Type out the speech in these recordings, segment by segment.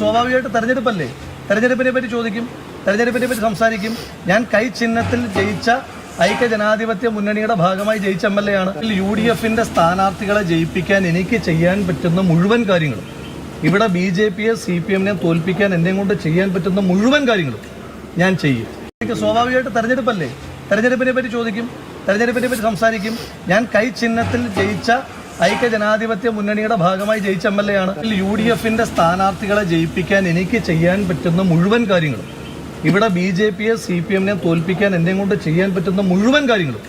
സ്വാഭാവികമായിട്ട് തെരഞ്ഞെടുപ്പല്ലേ, തെരഞ്ഞെടുപ്പിനെ പറ്റി ചോദിക്കും, തെരഞ്ഞെടുപ്പിനെ പറ്റി സംസാരിക്കും. ഞാൻ കൈ ചിഹ്നത്തിൽ ജയിച്ച ഐക്യജനാധിപത്യ മുന്നണിയുടെ ഭാഗമായി ജയിച്ച എം എൽ എ ആണ്. UDFന്റെ സ്ഥാനാർത്ഥികളെ ജയിപ്പിക്കാൻ എനിക്ക് ചെയ്യാൻ പറ്റുന്ന മുഴുവൻ കാര്യങ്ങളും, ഇവിടെ BJPയെ CPMനെ തോൽപ്പിക്കാൻ എന്നെ കൊണ്ട് ചെയ്യാൻ പറ്റുന്ന മുഴുവൻ കാര്യങ്ങളും ഞാൻ ചെയ്യും. സ്വാഭാവികമായിട്ട് തെരഞ്ഞെടുപ്പല്ലേ, തെരഞ്ഞെടുപ്പിനെ പറ്റി ചോദിക്കും, തെരഞ്ഞെടുപ്പിനെ പറ്റി സംസാരിക്കും. ഞാൻ കൈ ചിഹ്നത്തിൽ ജയിച്ച ഐക്യജനാധിപത്യ മുന്നണിയുടെ ഭാഗമായി ജയിച്ച എം എൽ എ ആണ്. UDFന്റെ സ്ഥാനാർത്ഥികളെ ജയിപ്പിക്കാൻ എനിക്ക് ചെയ്യാൻ പറ്റുന്ന മുഴുവൻ കാര്യങ്ങളും, ഇവിടെ BJPയെ CPMനെ തോൽപ്പിക്കാൻ എന്നെ കൊണ്ട് ചെയ്യാൻ പറ്റുന്ന മുഴുവൻ കാര്യങ്ങളും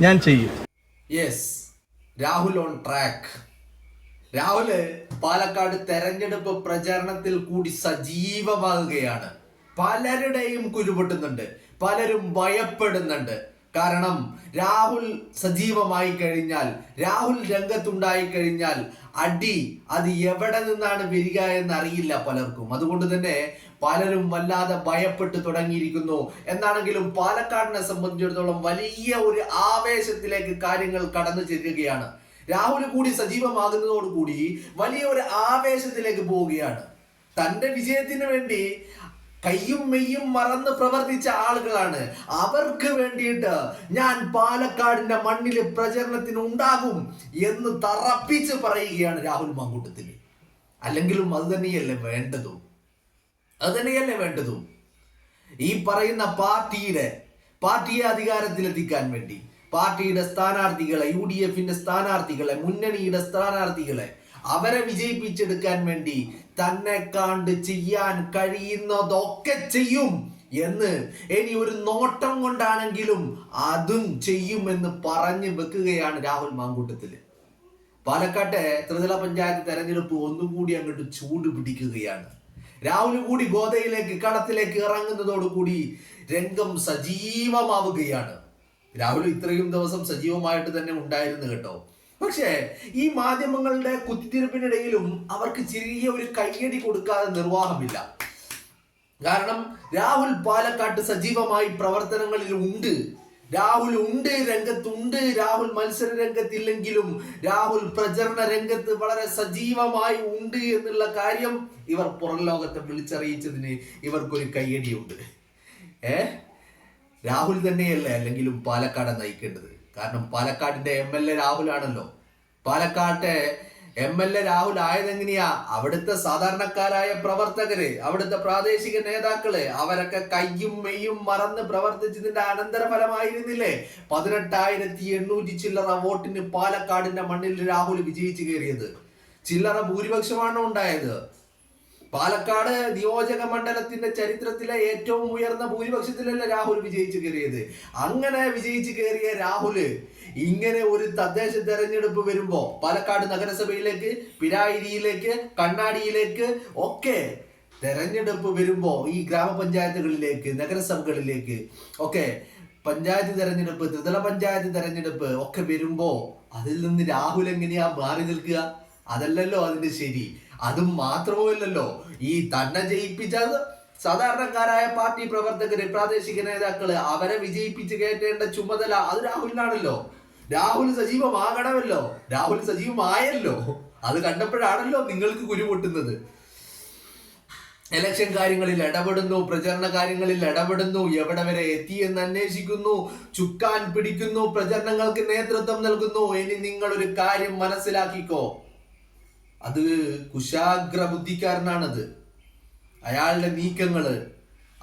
ഞാൻ ചെയ്യും. Yes, Rahul on track. Rahul Palakkad തെരഞ്ഞെടുപ്പ് പ്രചാരണത്തിൽ കൂടി സജീവമാകുകയാണ്. പലരുടെയും കുരുപൊട്ടുന്നുണ്ട്, പലരും ഭയപ്പെടുന്നുണ്ട്. കാരണം രാഹുൽ സജീവമായി കഴിഞ്ഞാൽ, രാഹുൽ രംഗത്തുണ്ടായി കഴിഞ്ഞാൽ അടി അത് എവിടെ നിന്നാണ് വരിക എന്നറിയില്ല പലർക്കും. അതുകൊണ്ട് തന്നെ പലരും വല്ലാതെ ഭയപ്പെട്ടു തുടങ്ങിയിരിക്കുന്നു. എന്നാണെങ്കിലും പാലക്കാടിനെ സംബന്ധിച്ചിടത്തോളം വലിയ ഒരു ആവേശത്തിലേക്ക് കാര്യങ്ങൾ കടന്നു ചെല്ലുകയാണ്. രാഹുൽ കൂടി സജീവമാകുന്നതോടുകൂടി വലിയ ഒരു ആവേശത്തിലേക്ക് പോവുകയാണ്. തന്റെ വിജയത്തിന് വേണ്ടി കയ്യും മെയ്യും മറന്ന് പ്രവർത്തിച്ച ആളുകളാണ്. അവർക്ക് വേണ്ടിയിട്ട് ഞാൻ പാലക്കാടിന്റെ മണ്ണിൽ പ്രചരണത്തിന് ഉണ്ടാകും എന്ന് തറപ്പിച്ച് പറയുകയാണ് രാഹുൽ മാങ്കൂട്ടത്തിൽ. അല്ലെങ്കിലും അത് തന്നെയല്ലേ വേണ്ടതും. ഈ പറയുന്ന പാർട്ടിയെ അധികാരത്തിലെത്തിക്കാൻ വേണ്ടി പാർട്ടിയുടെ സ്ഥാനാർത്ഥികളെ, UDFന്റെ സ്ഥാനാർത്ഥികളെ, മുന്നണിയുടെ സ്ഥാനാർത്ഥികളെ അവരെ വിജയിപ്പിച്ചെടുക്കാൻ വേണ്ടി തന്നെ കണ്ട് ചെയ്യാൻ കഴിയുന്നതൊക്കെ ചെയ്യും എന്ന് ഇനി ഒരു നോട്ടം കൊണ്ടാണെങ്കിലും അതും ചെയ്യുമെന്ന് പറഞ്ഞു വെക്കുകയാണ് രാഹുൽ മാങ്കൂട്ടത്തില്. പാലക്കാട്ടെ ത്രിതല പഞ്ചായത്ത് തെരഞ്ഞെടുപ്പ് ഒന്നുകൂടി അങ്ങോട്ട് ചൂട് പിടിക്കുകയാണ്. രാഹുൽ കൂടി ഗോദയിലേക്ക് കളത്തിലേക്ക് ഇറങ്ങുന്നതോടുകൂടി രംഗം സജീവമാവുകയാണ്. രാഹുൽ ഇത്രയും ദിവസം സജീവമായിട്ട് തന്നെ ഉണ്ടായിരുന്നു കേട്ടോ. പക്ഷേ ഈ മാധ്യമങ്ങളുടെ കുത്തിത്തിരിപ്പിനിടയിലും അവർക്ക് ചെറിയ ഒരു കയ്യടി കൊടുക്കാതെ നിർവാഹമില്ല. കാരണം രാഹുൽ പാലക്കാട്ട് സജീവമായി പ്രവർത്തനങ്ങളിൽ ഉണ്ട്, രാഹുൽ ഉണ്ട്, രംഗത്തുണ്ട്. രാഹുൽ മത്സര രംഗത്തില്ലെങ്കിലും രാഹുൽ പ്രചരണ രംഗത്ത് വളരെ സജീവമായി ഉണ്ട് എന്നുള്ള കാര്യം ഇവർ പുറം ലോകത്തെ വിളിച്ചറിയിച്ചതിന് ഇവർക്കൊരു കയ്യടിയുണ്ട്. രാഹുൽ തന്നെയല്ലേ അല്ലെങ്കിലും പാലക്കാട് നയിക്കേണ്ടത്. കാരണം പാലക്കാടിന്റെ MLA രാഹുലാണല്ലോ. പാലക്കാട്ടെ MLA രാഹുൽ ആയതെങ്ങനെയാ? അവിടുത്തെ സാധാരണക്കാരായ പ്രവർത്തകര്, അവിടുത്തെ പ്രാദേശിക നേതാക്കള് അവരൊക്കെ കയ്യും മെയ്യും മറന്ന് പ്രവർത്തിച്ചതിന്റെ അനന്തരഫലമായിരുന്നില്ലേ 18,800 ചില്ലറ വോട്ടിന് പാലക്കാടിന്റെ മണ്ണിൽ രാഹുൽ വിജയിച്ചു കയറിയത്. ചില്ലറ ഭൂരിപക്ഷമാണ് ഉണ്ടായത്. പാലക്കാട് നിയോജക മണ്ഡലത്തിന്റെ ചരിത്രത്തിലെ ഏറ്റവും ഉയർന്ന ഭൂരിപക്ഷത്തിലല്ല രാഹുൽ വിജയിച്ചു കയറിയത്. അങ്ങനെ വിജയിച്ചു കയറിയ രാഹുല് ഇങ്ങനെ ഒരു തദ്ദേശ തെരഞ്ഞെടുപ്പ് വരുമ്പോ പാലക്കാട് നഗരസഭയിലേക്ക്, പിരായിരിയിലേക്ക്, കണ്ണാടിയിലേക്ക് ഒക്കെ തെരഞ്ഞെടുപ്പ് വരുമ്പോ ഈ ഗ്രാമപഞ്ചായത്തുകളിലേക്ക്, നഗരസഭകളിലേക്ക് ഒക്കെ പഞ്ചായത്ത് തെരഞ്ഞെടുപ്പ്, ത്രിതല പഞ്ചായത്ത് തെരഞ്ഞെടുപ്പ് ഒക്കെ വരുമ്പോ അതിൽ നിന്ന് രാഹുൽ എങ്ങനെയാ മാറി നിൽക്കുക? അതല്ലല്ലോ അതിന്റെ ശരി. അതും മാത്രമല്ലല്ലോ, ഈ തന്നെ ജയിപ്പിച്ച സാധാരണക്കാരായ പാർട്ടി പ്രവർത്തകര്, പ്രാദേശിക നേതാക്കള് അവരെ വിജയിപ്പിച്ച് കയറ്റേണ്ട ചുമതല അത് രാഹുലിനാണല്ലോ. രാഹുൽ സജീവമാകണമല്ലോ. രാഹുൽ സജീവമായല്ലോ. അത് കണ്ടപ്പോഴാണല്ലോ നിങ്ങൾക്ക് കുരുപൊട്ടുന്നത്. ഇലക്ഷൻ കാര്യങ്ങളിൽ ഇടപെടുന്നു, പ്രചരണ കാര്യങ്ങളിൽ ഇടപെടുന്നു, എവിടെ വരെ എത്തിയെന്ന് അന്വേഷിക്കുന്നു, ചുക്കാൻ പിടിക്കുന്നു, പ്രചരണങ്ങൾക്ക് നേതൃത്വം നൽകുന്നു. ഇനി നിങ്ങൾ ഒരു കാര്യം മനസ്സിലാക്കിക്കോ, അത് കുശാഗ്ര ബുദ്ധിക്കാരനാണത്. അയാളുടെ നീക്കങ്ങള്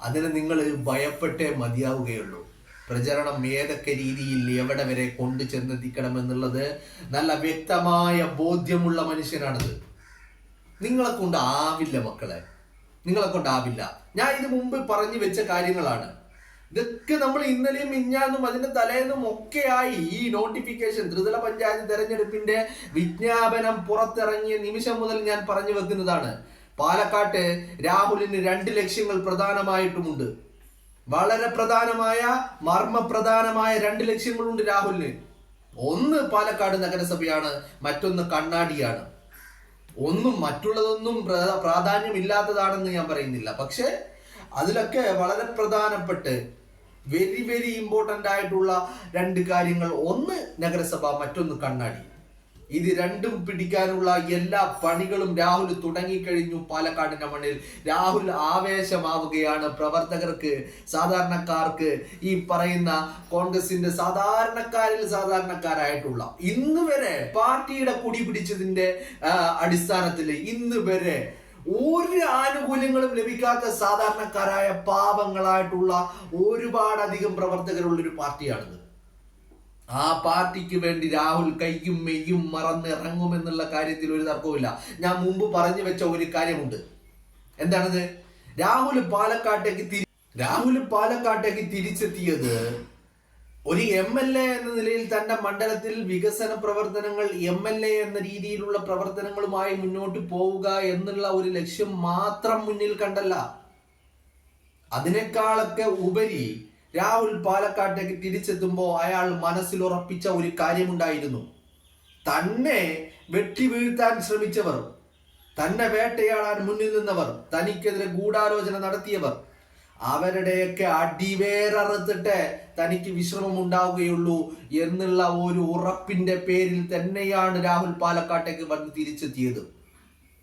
അതിനെ നിങ്ങൾ ഭയപ്പെട്ടേ മതിയാവുകയുള്ളൂ. പ്രചരണം ഏതൊക്കെ രീതിയിൽ എവിടെ വരെ കൊണ്ടു ചെന്നെത്തിക്കണം എന്നുള്ളത് നല്ല വ്യക്തമായ ബോധ്യമുള്ള മനുഷ്യനാണത്. നിങ്ങളെ കൊണ്ടാവില്ല മക്കളെ, നിങ്ങളെ കൊണ്ടാവില്ല. ഞാൻ ഇത് മുമ്പ് പറഞ്ഞു വെച്ച കാര്യങ്ങളാണ്. ഇതൊക്കെ നമ്മൾ ഇന്നലെയും മിഞ്ഞാന്നും അതിന്റെ തലേന്നും ഒക്കെയായി ഈ നോട്ടിഫിക്കേഷൻ, ത്രിതല പഞ്ചായത്ത് തെരഞ്ഞെടുപ്പിന്റെ വിജ്ഞാപനം പുറത്തിറങ്ങിയ നിമിഷം മുതൽ ഞാൻ പറഞ്ഞു വെക്കുന്നതാണ്. പാലക്കാട്ട് രാഹുലിന് 2 ലക്ഷ്യങ്ങൾ പ്രധാനമായിട്ടുമുണ്ട്. വളരെ പ്രധാനമായ, മർമ്മപ്രധാനമായ 2 ലക്ഷ്യങ്ങളുണ്ട് രാഹുലിന്. ഒന്ന് പാലക്കാട് നഗരസഭയാണ്, മറ്റൊന്ന് കണ്ണാടിയാണ്. മറ്റുള്ളതൊന്നും പ്രാധാന്യമില്ലാത്തതാണെന്ന് ഞാൻ പറയുന്നില്ല. പക്ഷെ അതിലൊക്കെ വളരെ പ്രധാനപ്പെട്ട് വെരി ഇമ്പോർട്ടൻ്റ് ആയിട്ടുള്ള 2 കാര്യങ്ങൾ, ഒന്ന് നഗരസഭ, മറ്റൊന്ന് കണ്ണാടി. ഇത് രണ്ടും പിടിക്കാനുള്ള എല്ലാ പണികളും രാഹുൽ തുടങ്ങിക്കഴിഞ്ഞു. പാലക്കാടിന്റെ മണ്ണിൽ രാഹുൽ ആവേശമാവുകയാണ്. പ്രവർത്തകർക്ക്, സാധാരണക്കാർക്ക്, ഈ പറയുന്ന കോൺഗ്രസിന്റെ സാധാരണക്കാരായിട്ടുള്ള ഇന്ന് വരെ പാർട്ടിയുടെ കൊടി പിടിച്ചതിന്റെ അടിസ്ഥാനത്തിൽ ഇന്ന് വരെ ഒരു ആനുകൂല്യങ്ങളും ലഭിക്കാത്ത സാധാരണക്കാരായ പാവങ്ങളായിട്ടുള്ള ഒരുപാടധികം പ്രവർത്തകരുള്ളൊരു പാർട്ടിയാണിത്. ആ പാർട്ടിക്ക് വേണ്ടി രാഹുൽ കൈയും മെയ്യും മറന്നിറങ്ങുമെന്നുള്ള കാര്യത്തിൽ ഒരു തർക്കവുമില്ല. ഞാൻ മുമ്പ് പറഞ്ഞു വെച്ച ഒരു കാര്യമുണ്ട്. എന്താണത്? രാഹുൽ പാലക്കാട്ടേക്ക് തിരിച്ചെത്തിയത് ഒരു MLA എന്ന നിലയിൽ തന്റെ മണ്ഡലത്തിൽ വികസന പ്രവർത്തനങ്ങൾ, MLA എന്ന രീതിയിലുള്ള പ്രവർത്തനങ്ങളുമായി മുന്നോട്ട് പോവുക എന്നുള്ള ഒരു ലക്ഷ്യം മാത്രം മുന്നിൽ കണ്ടല്ല. അതിനേക്കാളൊക്കെ ഉപരി രാഹുൽ പാലക്കാട്ടേക്ക് തിരിച്ചെത്തുമ്പോൾ അയാൾ മനസ്സിൽ ഉറപ്പിച്ച ഒരു കാര്യമുണ്ടായിരുന്നു. തന്നെ വെട്ടി വീഴ്ത്താൻ ശ്രമിച്ചവർ, തന്നെ വേട്ടയാടാൻ മുന്നിൽ നിന്നവർ, തനിക്കെതിരെ ഗൂഢാലോചന നടത്തിയവർ, അവരുടെയൊക്കെ അടിവേററുത്തിട്ട് തനിക്ക് വിശ്രമം ഉണ്ടാവുകയുള്ളൂ എന്നുള്ള ഒരു ഉറപ്പിന്റെ പേരിൽ തന്നെയാണ് രാഹുൽ പാലക്കാട്ടേക്ക് വന്ന് തിരിച്ചെത്തിയത്.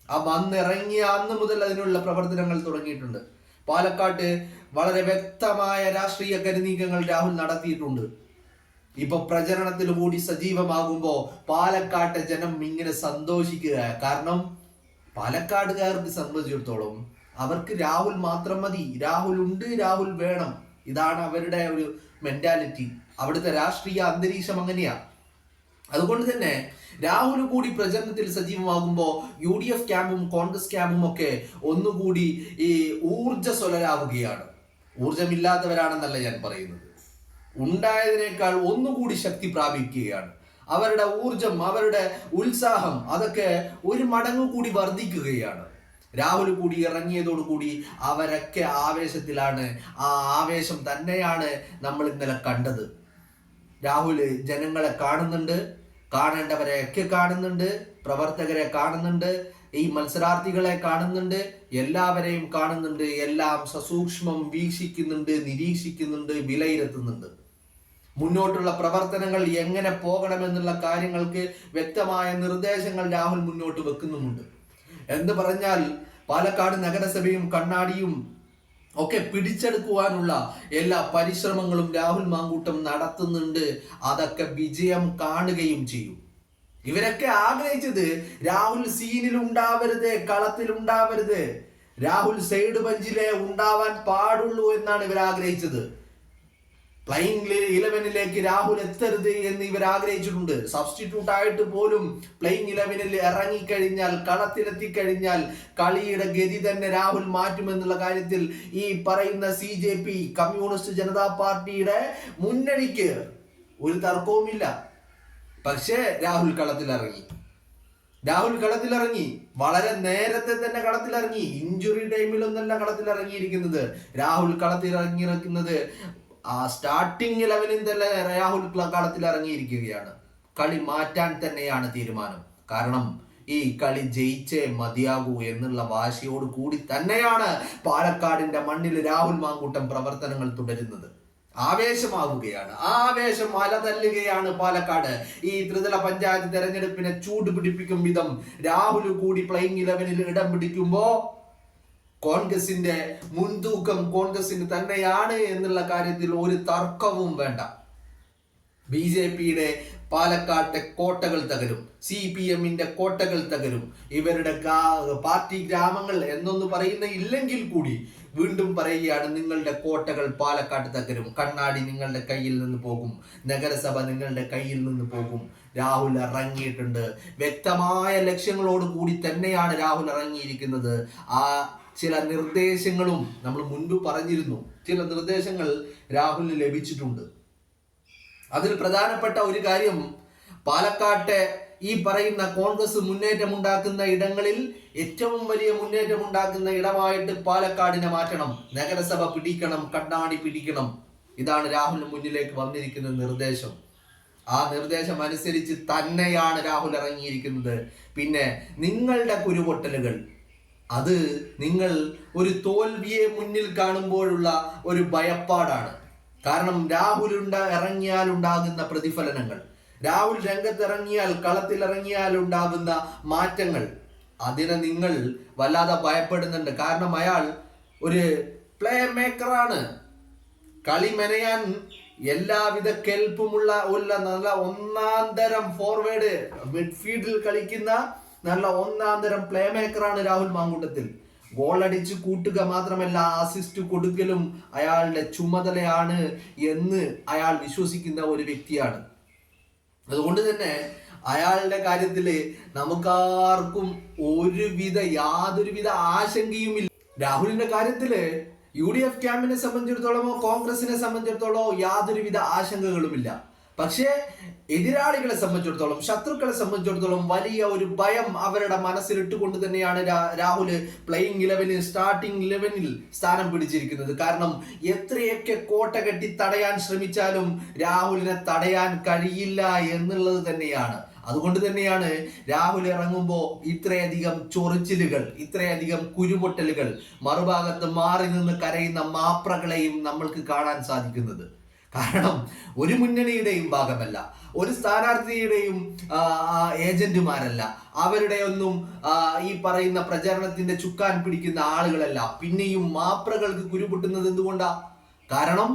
ആ വന്നിറങ്ങിയ അന്ന് മുതൽ അതിനുള്ള പ്രവർത്തനങ്ങൾ തുടങ്ങിയിട്ടുണ്ട്. പാലക്കാട്ട് വളരെ വ്യക്തമായ രാഷ്ട്രീയ കരുനീക്കങ്ങൾ രാഹുൽ നടത്തിയിട്ടുണ്ട്. ഇപ്പൊ പ്രചരണത്തിൽ കൂടി സജീവമാകുമ്പോ പാലക്കാട്ടെ ജനം ഇങ്ങനെ സന്തോഷിക്കുക. കാരണം പാലക്കാടുകാർക്ക് സംബന്ധിച്ചിടത്തോളം അവർക്ക് രാഹുൽ മാത്രം മതി. രാഹുൽ ഉണ്ട്, രാഹുൽ വേണം. ഇതാണ് അവരുടെ ഒരു മെന്റാലിറ്റി. അവിടുത്തെ രാഷ്ട്രീയ അന്തരീക്ഷം അങ്ങനെയാ. അതുകൊണ്ട് തന്നെ രാഹുൽ കൂടി പ്രചരണത്തിൽ സജീവമാകുമ്പോൾ UDF ക്യാമ്പും കോൺഗ്രസ് ക്യാമ്പും ഒക്കെ ഒന്നുകൂടി ഈ ഊർജ്ജസ്വലരാവുകയാണ്. ഊർജമില്ലാത്തവരാണെന്നല്ല ഞാൻ പറയുന്നത്, ഉണ്ടായതിനേക്കാൾ ഒന്നുകൂടി ശക്തി പ്രാപിക്കുകയാണ്. അവരുടെ ഊർജം, അവരുടെ ഉത്സാഹം അതൊക്കെ ഒരു മടങ്ങ് കൂടി വർദ്ധിക്കുകയാണ്. രാഹുൽ കൂടി ഇറങ്ങിയതോടുകൂടി അവരൊക്കെ ആവേശത്തിലാണ്. ആ ആവേശം തന്നെയാണ് നമ്മൾ ഇന്നലെ കണ്ടത്. രാഹുൽ ജനങ്ങളെ കാണുന്നുണ്ട്, കാണേണ്ടവരെയൊക്കെ കാണുന്നുണ്ട്, പ്രവർത്തകരെ കാണുന്നുണ്ട്, ഈ മത്സരാർത്ഥികളെ കാണുന്നുണ്ട്, എല്ലാവരെയും കാണുന്നുണ്ട്. എല്ലാം സസൂക്ഷ്മം വീക്ഷിക്കുന്നുണ്ട്, നിരീക്ഷിക്കുന്നുണ്ട്, വിലയിരുത്തുന്നുണ്ട്. മുന്നോട്ടുള്ള പ്രവർത്തനങ്ങൾ എങ്ങനെ പോകണമെന്നുള്ള കാര്യങ്ങൾക്ക് വ്യക്തമായ നിർദ്ദേശങ്ങൾ രാഹുൽ മുന്നോട്ട് വെക്കുന്നുമുണ്ട്. എന്ന് പറഞ്ഞാൽ പാലക്കാട് നഗരസഭയും കണ്ണാടിയും ഒക്കെ പിടിച്ചെടുക്കുവാനുള്ള എല്ലാ പരിശ്രമങ്ങളും രാഹുൽ മാങ്കൂട്ടം നടത്തുന്നുണ്ട്. അതൊക്കെ വിജയം കാണുകയും ചെയ്യും. ഇവരൊക്കെ ആഗ്രഹിച്ചത് രാഹുൽ സീനിൽ ഉണ്ടാവരുത്, കളത്തിൽ ഉണ്ടാവരുത്, രാഹുൽ സൈഡ് ബെഞ്ചിലെ ഉണ്ടാവാൻ പാടുള്ളൂ എന്നാണ് ഇവർ ആഗ്രഹിച്ചത്. പ്ലെയിങ് 11 രാഹുൽ എത്തരുത് എന്ന് ഇവർ ആഗ്രഹിച്ചിട്ടുണ്ട്. സബ്സ്റ്റിറ്റ്യൂട്ട് ആയിട്ട് പോലും പ്ലെയിങ് 11 ഇറങ്ങിക്കഴിഞ്ഞാൽ, കളത്തിലെത്തിക്കഴിഞ്ഞാൽ കളിയുടെ ഗതി തന്നെ രാഹുൽ മാറ്റുമെന്നുള്ള കാര്യത്തിൽ ഈ പറയുന്ന CJP കമ്മ്യൂണിസ്റ്റ് ജനതാ പാർട്ടിയുടെ മുന്നണിക്ക് ഒരു തർക്കവുമില്ല. പക്ഷേ രാഹുൽ കളത്തിലിറങ്ങി വളരെ നേരത്തെ തന്നെ കളത്തിലിറങ്ങി. ഇഞ്ചുറി ടൈമിലൊന്നല്ല കളത്തിലിറങ്ങിയിരിക്കുന്നത്. രാഹുൽ കളത്തിലിറങ്ങിയിരിക്കുന്നത് സ്റ്റാർട്ടിംഗ് 11 തന്നെ രാഹുൽ കളത്തിൽ ഇറങ്ങിയിരിക്കുകയാണ്. കളി മാറ്റാൻ തന്നെയാണ് തീരുമാനം. കാരണം ഈ കളി ജയിച്ചേ മതിയാകൂ എന്നുള്ള വാശിയോട് കൂടി തന്നെയാണ് പാലക്കാടിന്റെ മണ്ണിൽ രാഹുൽ മാങ്കൂട്ടം പ്രവർത്തനങ്ങൾ തുടരുന്നത്. ആവേശമാവുകയാണ്, ആവേശം അലതല്ലുകയാണ് പാലക്കാട്. ഈ ത്രിതല പഞ്ചായത്ത് തെരഞ്ഞെടുപ്പിനെ ചൂട് പിടിപ്പിക്കും വിധം രാഹുൽ കൂടി പ്ലെയിങ് 11 ഇടം പിടിക്കുമ്പോ കോൺഗ്രസിന്റെ മുൻതൂക്കം കോൺഗ്രസിന് തന്നെയാണ് എന്നുള്ള കാര്യത്തിൽ ഒരു തർക്കവും വേണ്ട. BJPയുടെ പാലക്കാട്ടെ കോട്ടകൾ തകരും, CPMന്റെ കോട്ടകൾ തകരും. ഇവരുടെ പാർട്ടി ഗ്രാമങ്ങൾ എന്നൊന്ന് പറയുന്ന ഇല്ലെങ്കിൽ കൂടി വീണ്ടും പറയുകയാണ്, നിങ്ങളുടെ കോട്ടകൾ പാലക്കാട് തകരും. കണ്ണാടി നിങ്ങളുടെ കയ്യിൽ നിന്ന് പോകും, നഗരസഭ നിങ്ങളുടെ കയ്യിൽ നിന്ന് പോകും. രാഹുൽ ഇറങ്ങിയിട്ടുണ്ട്. വ്യക്തമായ ലക്ഷ്യങ്ങളോട് കൂടി തന്നെയാണ് രാഹുൽ ഇറങ്ങിയിരിക്കുന്നത്. ആ ചില നിർദ്ദേശങ്ങളും നമ്മൾ മുൻപ് പറഞ്ഞിരുന്നു, ചില നിർദ്ദേശങ്ങൾ രാഹുലിന് ലഭിച്ചിട്ടുണ്ട്. അതിൽ പ്രധാനപ്പെട്ട ഒരു കാര്യം, പാലക്കാട്ടെ ഈ പറയുന്ന കോൺഗ്രസ് മുന്നേറ്റമുണ്ടാക്കുന്ന ഇടങ്ങളിൽ ഏറ്റവും വലിയ മുന്നേറ്റമുണ്ടാക്കുന്ന ഇടമായിട്ട് പാലക്കാടിനെ മാറ്റണം, നഗരസഭ പിടിക്കണം, കണ്ണാടി പിടിക്കണം. ഇതാണ് രാഹുലിന് മുന്നിലേക്ക് വന്നിരിക്കുന്ന നിർദ്ദേശം. ആ നിർദ്ദേശം അനുസരിച്ച് തന്നെയാണ് രാഹുൽ ഇറങ്ങിയിരിക്കുന്നത്. പിന്നെ നിങ്ങളുടെ കുരുപൊട്ടലുകൾ, അത് നിങ്ങൾ ഒരു തോൽവിയെ മുന്നിൽ കാണുമ്പോഴുള്ള ഒരു ഭയപ്പാടാണ്. കാരണം രാഹുൽ ഇറങ്ങിയാൽ ഉണ്ടാകുന്ന പ്രതിഫലനങ്ങൾ, രാഹുൽ രംഗത്തിറങ്ങിയാൽ, കളത്തിലിറങ്ങിയാൽ ഉണ്ടാകുന്ന മാറ്റങ്ങൾ, അതിനെ നിങ്ങൾ വല്ലാതെ ഭയപ്പെടുന്നുണ്ട്. കാരണം അയാൾ ഒരു പ്ലേ മേക്കറാണ്. കളി മെനയാൻ എല്ലാവിധ കെൽപ്പുമുള്ള നല്ല ഒന്നാന്തരം ഫോർവേഡ്, മിഡ്ഫീൽഡിൽ കളിക്കുന്ന നല്ല ഒന്നാന്തരം പ്ലേ മേക്കറാണ് രാഹുൽ മാങ്കൂട്ടത്തിൽ. ഗോളടിച്ച് കൂട്ടുക മാത്രമല്ല, അസിസ്റ്റ് കൊടുക്കലും അയാളുടെ ചുമതലയാണ് എന്ന് അയാൾ വിശ്വസിക്കുന്ന ഒരു വ്യക്തിയാണ്. അതുകൊണ്ട് തന്നെ അയാളുടെ കാര്യത്തില് നമുക്കാർക്കും യാതൊരുവിധ ആശങ്കയുമില്ല. രാഹുലിന്റെ കാര്യത്തില് UDF ക്യാമ്പിനെ സംബന്ധിച്ചിടത്തോളമോ കോൺഗ്രസിനെ സംബന്ധിച്ചിടത്തോളമോ യാതൊരുവിധ ആശങ്കകളുമില്ല. പക്ഷേ എതിരാളികളെ സംബന്ധിച്ചിടത്തോളം, ശത്രുക്കളെ സംബന്ധിച്ചിടത്തോളം വലിയ ഒരു ഭയം അവരുടെ മനസ്സിലിട്ടുകൊണ്ട് തന്നെയാണ് രാഹുല് പ്ലേയിങ് 11 സ്റ്റാർട്ടിംഗ് 11 സ്ഥാനം പിടിച്ചിരിക്കുന്നത്. കാരണം എത്രയൊക്കെ കോട്ട കെട്ടി തടയാൻ ശ്രമിച്ചാലും രാഹുലിനെ തടയാൻ കഴിയില്ല എന്നുള്ളത് തന്നെയാണ്. അതുകൊണ്ട് തന്നെയാണ് രാഹുൽ ഇറങ്ങുമ്പോൾ ഇത്രയധികം ചൊറിച്ചിലുകൾ, ഇത്രയധികം കുരുപൊട്ടലുകൾ, മറുഭാഗത്ത് മാറി നിന്ന് കരയുന്ന മാപ്രകളെയും നമ്മൾക്ക് കാണാൻ സാധിക്കുന്നത്. കാരണം ഒരു മുന്നണിയുടെയും ഭാഗമല്ല, ഒരു സ്ഥാനാർത്ഥിയുടെയും ഏജന്റുമാരല്ല, അവരുടെ ഒന്നും ഈ പറയുന്ന പ്രചരണത്തിന്റെ ചുക്കാൻ പിടിക്കുന്ന ആളുകളല്ല. പിന്നെയും മാപ്രകൾക്ക് കുരുപൊട്ടുന്നത് എന്തുകൊണ്ടാ? കാരണം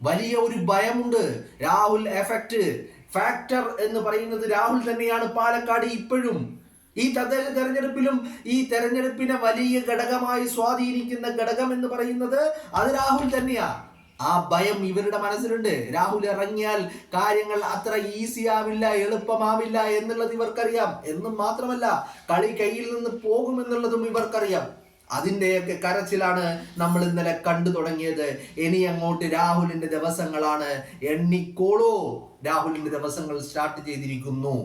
വലിയ ഒരു ഭയമുണ്ട്. രാഹുൽ ഫാക്ടർ എന്ന് പറയുന്നത് രാഹുൽ തന്നെയാണ് പാലക്കാട് ഇപ്പോഴും. ഈ തദ്ദേശ തെരഞ്ഞെടുപ്പിലും ഈ തെരഞ്ഞെടുപ്പിനെ വലിയ ഘടകമായി സ്വാധീനിക്കുന്ന ഘടകം എന്ന് പറയുന്നത് അത് രാഹുൽ തന്നെയാ. ആ ഭയം ഇവരുടെ മനസ്സിലുണ്ട്. രാഹുൽ ഇറങ്ങിയാൽ കാര്യങ്ങൾ അത്ര ഈസി ആവില്ല, എളുപ്പമാവില്ല എന്നുള്ളത് ഇവർക്കറിയാം. എന്നും മാത്രമല്ല, കളി കയ്യിൽ നിന്ന് പോകുമെന്നുള്ളതും ഇവർക്കറിയാം. അതിൻ്റെയൊക്കെ കരച്ചിലാണ് നമ്മൾ ഇന്നലെ കണ്ടു തുടങ്ങിയത്. ഇനി അങ്ങോട്ട് രാഹുലിന്റെ ദിവസങ്ങളാണ്. എണ്ണിക്കോളൂ, രാഹുലിന്റെ ദിവസങ്ങൾ സ്റ്റാർട്ട് ചെയ്തിരിക്കുന്നു.